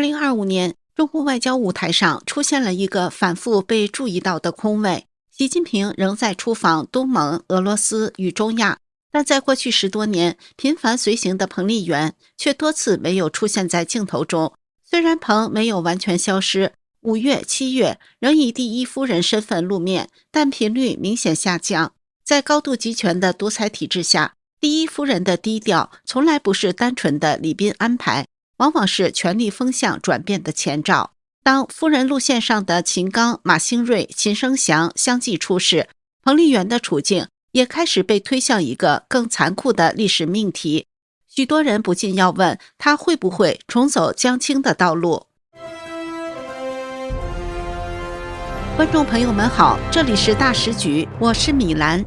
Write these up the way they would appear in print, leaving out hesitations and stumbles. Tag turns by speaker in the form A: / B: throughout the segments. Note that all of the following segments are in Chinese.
A: 2025年，中国外交舞台上出现了一个反复被注意到的空位。习近平仍在出访东盟、俄罗斯与中亚，但在过去10多年，频繁随行的彭丽媛却多次没有出现在镜头中。虽然彭没有完全消失，5月、7月仍以第一夫人身份露面，但频率明显下降。在高度集权的独裁体制下，第一夫人的低调从来不是单纯的礼宾安排，往往是权力风向转变的前兆。当夫人路线上的秦刚、马兴瑞、秦生祥相继出事，彭丽媛的处境也开始被推向一个更残酷的历史命题。许多人不禁要问，她会不会重走江青的道路？观众朋友们好，这里是大时局，我是米兰。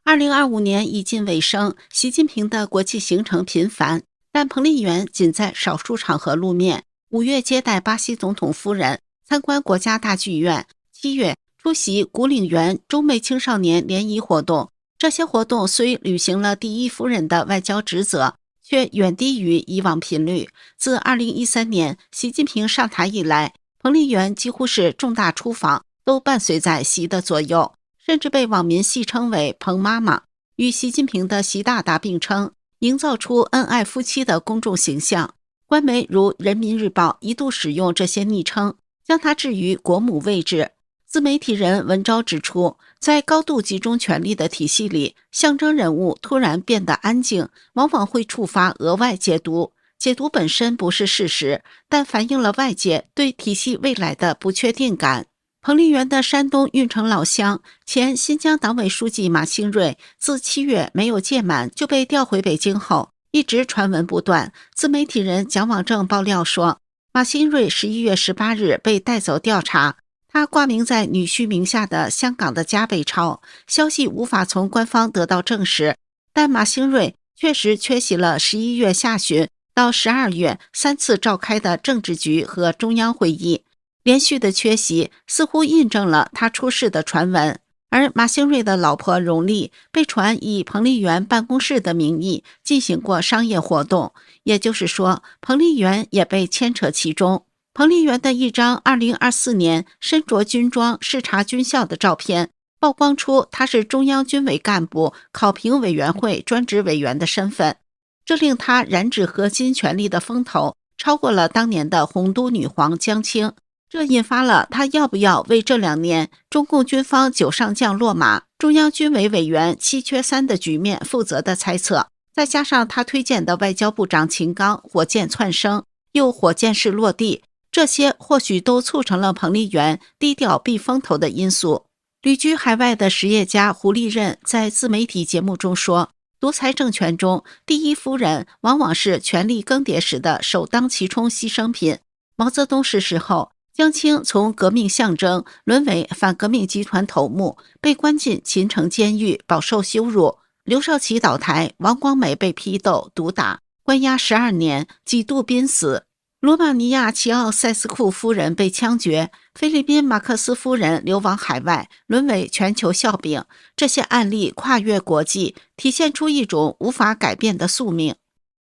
A: 2025年已近尾声，习近平的国际行程频繁，但彭丽媛仅在少数场合露面。5月接待巴西总统夫人，参观国家大剧院；7月出席古岭园中美青少年联谊活动。这些活动虽履行了第一夫人的外交职责，却远低于以往频率。自2013年习近平上台以来，彭丽媛几乎是重大出访都伴随在习的左右，甚至被网民戏称为彭妈妈，与习近平的习大大并称，营造出恩爱夫妻的公众形象。官媒如人民日报一度使用这些昵称，将它置于国母位置。自媒体人文昭指出，在高度集中权力的体系里，象征人物突然变得安静，往往会触发额外解读。解读本身不是事实，但反映了外界对体系未来的不确定感。彭丽媛的山东运城老乡，前新疆党委书记马兴瑞，自7月没有届满就被调回北京后，一直传闻不断。自媒体人蒋网正爆料说，马兴瑞11月18日被带走调查，他挂名在女婿名下的香港的嘉北超，消息无法从官方得到证实，但马兴瑞确实缺席了11月下旬到12月3次召开的政治局和中央会议。连续的缺席似乎印证了他出事的传闻。而马兴瑞的老婆荣丽被传以彭丽媛办公室的名义进行过商业活动，也就是说，彭丽媛也被牵扯其中。彭丽媛的一张2024年身着军装视察军校的照片，曝光出她是中央军委干部考评委员会专职委员的身份，这令她染指核心权力的风头超过了当年的洪都女皇江青。这引发了他要不要为这2年中共军方9上将落马、中央军委委员7缺3的局面负责的猜测。再加上他推荐的外交部长秦刚火箭窜升，又火箭式落地，这些或许都促成了彭丽媛低调避风头的因素。旅居海外的实业家胡立任在自媒体节目中说，独裁政权中，第一夫人往往是权力更迭时的首当其冲牺牲品。毛泽东逝世后，江青从革命象征沦为反革命集团头目，被关进秦城监狱，饱受羞辱。刘少奇倒台，王光美被批斗、毒打，关押12年，几度濒死。罗马尼亚齐奥塞斯库夫人被枪决，菲律宾马克思夫人流亡海外，沦为全球笑柄。这些案例跨越国际，体现出一种无法改变的宿命。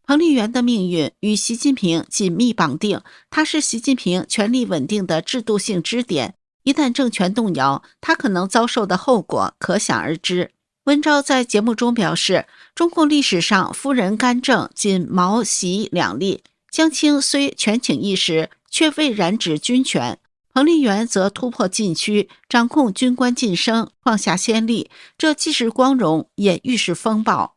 A: 彭丽媛的命运与习近平紧密绑定，她是习近平权力稳定的制度性支点。一旦政权动摇，她可能遭受的后果可想而知。温昭在节目中表示，中共历史上夫人干政仅毛习两例，江青虽权倾一时，却未染指军权。彭丽媛则突破禁区，掌控军官晋升，创下先例，这既是光荣，也预示风暴。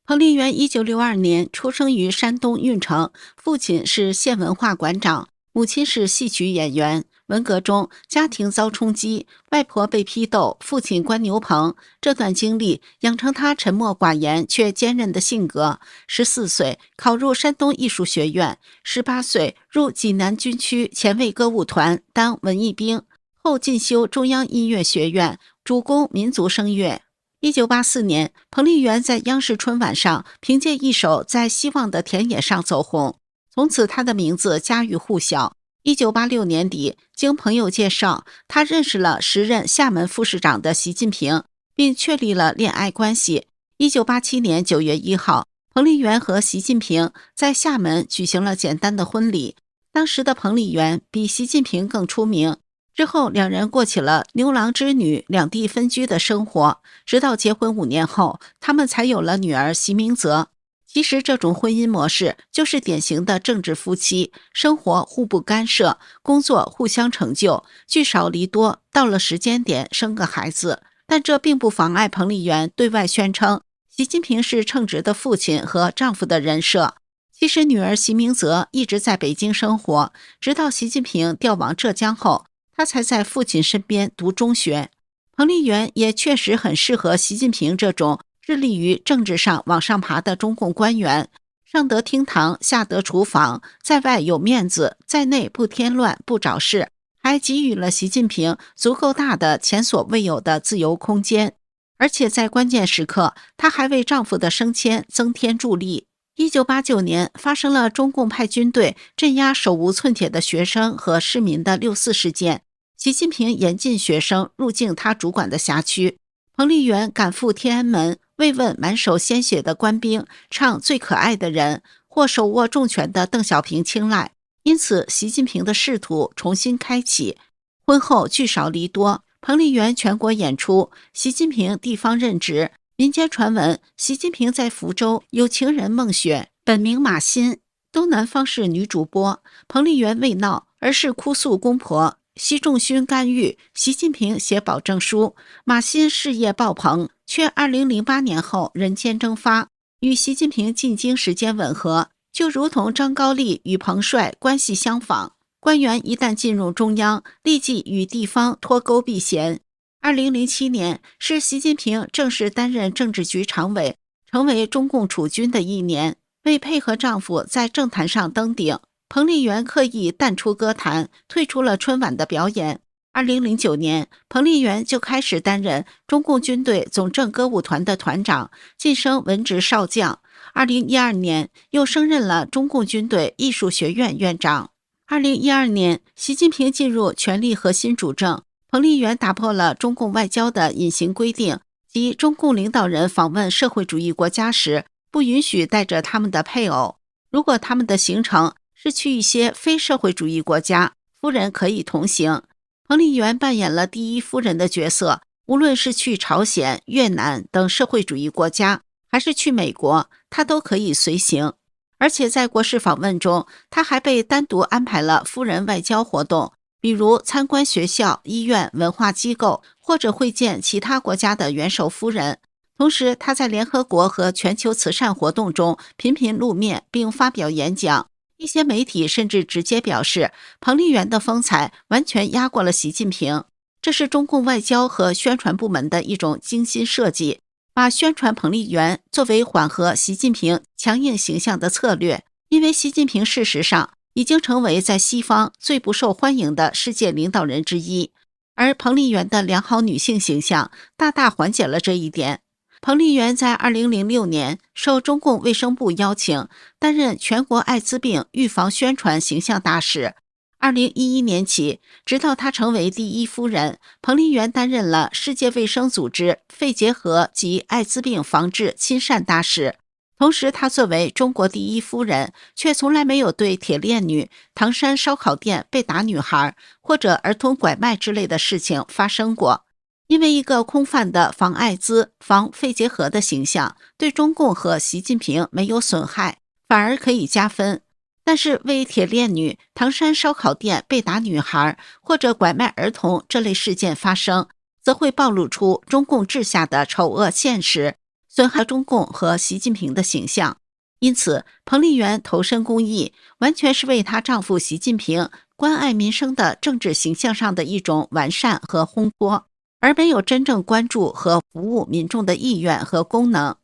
A: 彭丽媛1962年出生于山东运城，父亲是县文化馆长，母亲是戏曲演员。文革中，家庭遭冲击，外婆被批斗，父亲关牛棚。这段经历养成他沉默寡言却坚韧的性格。14岁考入山东艺术学院，18岁入济南军区前卫歌舞团当文艺兵，后进修中央音乐学院，主攻民族声乐。1984年，彭丽媛在央视春晚上凭借一首《在希望的田野上》走红，从此她的名字家喻户晓。1986年底，经朋友介绍，她认识了时任厦门副市长的习近平，并确立了恋爱关系。1987年9月1号，彭丽媛和习近平在厦门举行了简单的婚礼，当时的彭丽媛比习近平更出名。之后两人过起了牛郎织女两地分居的生活，直到结婚5年后，他们才有了女儿习明泽。其实这种婚姻模式就是典型的政治夫妻，生活互不干涉，工作互相成就，聚少离多，到了时间点生个孩子。但这并不妨碍彭丽媛对外宣称习近平是称职的父亲和丈夫的人设。其实女儿习明泽一直在北京生活，直到习近平调往浙江后，她才在父亲身边读中学。彭丽媛也确实很适合习近平这种致力于政治上往上爬的中共官员，上得厅堂，下得厨房，在外有面子，在内不添乱不找事，还给予了习近平足够大的前所未有的自由空间。而且在关键时刻，她还为丈夫的升迁增添助力。1989年发生了中共派军队镇压手无寸铁的学生和市民的6·4事件，习近平严禁学生入境他主管的辖区。彭丽媛赶赴天安门，慰问满手鲜血的官兵，唱最可爱的人，获手握重权的邓小平青睐。因此习近平的仕途重新开启。婚后聚少离多，彭丽媛全国演出，习近平地方任职。民间传闻习近平在福州有情人孟雪，本名马欣，东南方式女主播。彭丽媛未闹，而是哭诉公婆，习仲勋干预，习近平写保证书，马欣事业爆棚，却2008年后人间蒸发，与习近平进京时间吻合，就如同张高丽与彭帅关系相仿。官员一旦进入中央，立即与地方脱钩避嫌。2007年是习近平正式担任政治局常委，成为中共储君的一年。为配合丈夫在政坛上登顶，彭丽媛刻意淡出歌坛，退出了春晚的表演。2009年，彭丽媛就开始担任中共军队总政歌舞团的团长，晋升文职少将。2012年，又升任了中共军队艺术学院院长。2012年，习近平进入权力核心主政，彭丽媛打破了中共外交的隐形规定，即中共领导人访问社会主义国家时，不允许带着他们的配偶。如果他们的行程是去一些非社会主义国家，夫人可以同行。彭丽媛扮演了第一夫人的角色，无论是去朝鲜、越南等社会主义国家，还是去美国，她都可以随行。而且在国事访问中，她还被单独安排了夫人外交活动，比如参观学校、医院、文化机构，或者会见其他国家的元首夫人。同时，她在联合国和全球慈善活动中频频露面并发表演讲。一些媒体甚至直接表示，彭丽媛的风采完全压过了习近平。这是中共外交和宣传部门的一种精心设计，把宣传彭丽媛作为缓和习近平强硬形象的策略。因为习近平事实上已经成为在西方最不受欢迎的世界领导人之一，而彭丽媛的良好女性形象大大缓解了这一点。彭丽媛在2006年受中共卫生部邀请，担任全国艾滋病预防宣传形象大使。2011年起，直到她成为第一夫人，彭丽媛担任了世界卫生组织肺结核及艾滋病防治亲善大使。同时，她作为中国第一夫人，却从来没有对铁链女、唐山烧烤店被打女孩或者儿童拐卖之类的事情发生过。因为一个空泛的防艾滋、防肺结核的形象，对中共和习近平没有损害，反而可以加分。但是为铁链女、唐山烧烤店被打女孩或者拐卖儿童这类事件发生，则会暴露出中共治下的丑恶现实，损害中共和习近平的形象。因此，彭丽媛投身公益，完全是为她丈夫习近平关爱民生的政治形象上的一种完善和烘托，而没有真正关注和服务民众的意愿和功能。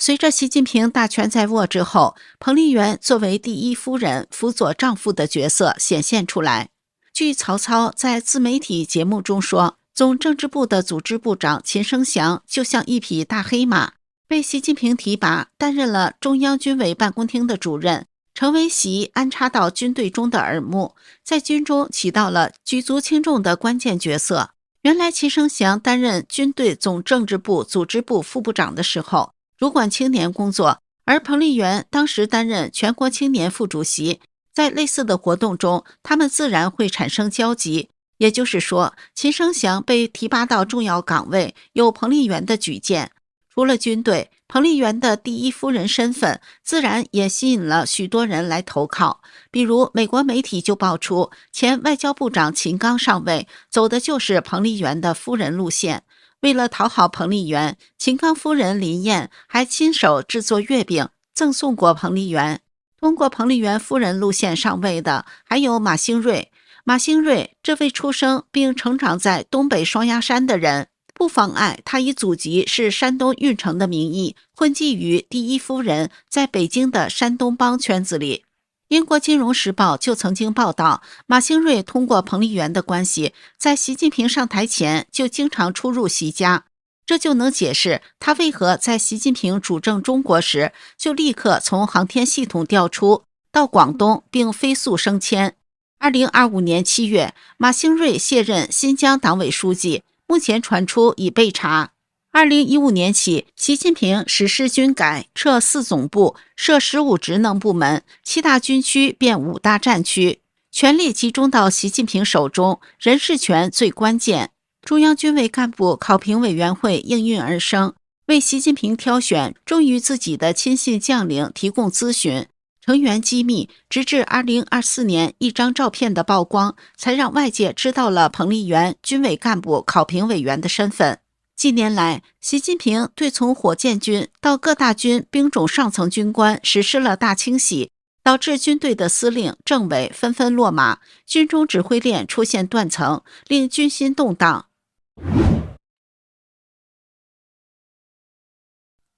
A: 随着习近平大权在握之后，彭丽媛作为第一夫人辅佐丈夫的角色显现出来。据曹操在自媒体节目中说，总政治部的组织部长秦生祥就像一匹大黑马，被习近平提拔，担任了中央军委办公厅的主任，成为习安插到军队中的耳目，在军中起到了举足轻重的关键角色。原来秦生祥担任军队总政治部组织部副部长的时候，主管青年工作，而彭丽媛当时担任全国青年副主席，在类似的活动中，他们自然会产生交集。也就是说，秦生祥被提拔到重要岗位，有彭丽媛的举荐。除了军队，彭丽媛的第一夫人身份自然也吸引了许多人来投靠。比如美国媒体就爆出，前外交部长秦刚上位走的就是彭丽媛的夫人路线。为了讨好彭丽媛，秦刚夫人林燕还亲手制作月饼赠送过彭丽媛。通过彭丽媛夫人路线上位的还有马兴瑞。马兴瑞这位出生并成长在东北双鸭山的人，不妨碍他以祖籍是山东运城的名义混迹于第一夫人在北京的山东帮圈子里。英国金融时报就曾经报道，马兴瑞通过彭丽媛的关系，在习近平上台前就经常出入习家，这就能解释他为何在习近平主政中国时就立刻从航天系统调出到广东并飞速升迁。2025年7月，马兴瑞卸任新疆党委书记，目前传出已被查。2015年起，习近平实施军改，撤4总部，设15职能部门，7大军区变5大战区，权力集中到习近平手中，人事权最关键。中央军委干部考评委员会应运而生，为习近平挑选忠于自己的亲信将领提供咨询。成员机密，直至2024年一张照片的曝光，才让外界知道了彭丽媛军委干部考评委员的身份。近年来，习近平对从火箭军到各大军兵种上层军官实施了大清洗，导致军队的司令、政委纷纷落马，军中指挥链出现断层，令军心动荡。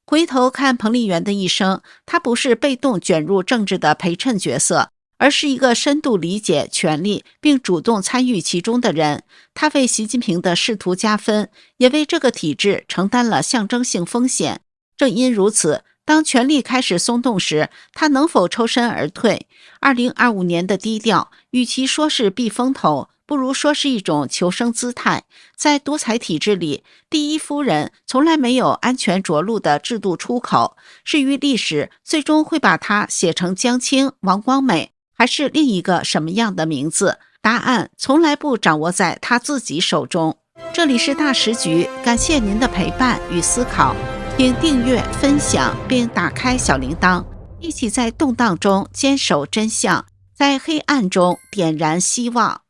A: 回头看彭丽媛的一生，她不是被动卷入政治的陪衬角色，而是一个深度理解权力并主动参与其中的人。她为习近平的仕途加分，也为这个体制承担了象征性风险。正因如此，当权力开始松动时，她能否抽身而退？2025年的低调，与其说是避风头，不如说是一种求生姿态。在独裁体制里，第一夫人从来没有安全着陆的制度出口。至于历史最终会把它写成江青、王光美，还是另一个什么样的名字，答案从来不掌握在他自己手中。这里是大时局，感谢您的陪伴与思考，请订阅、分享并打开小铃铛，一起在动荡中坚守真相，在黑暗中点燃希望。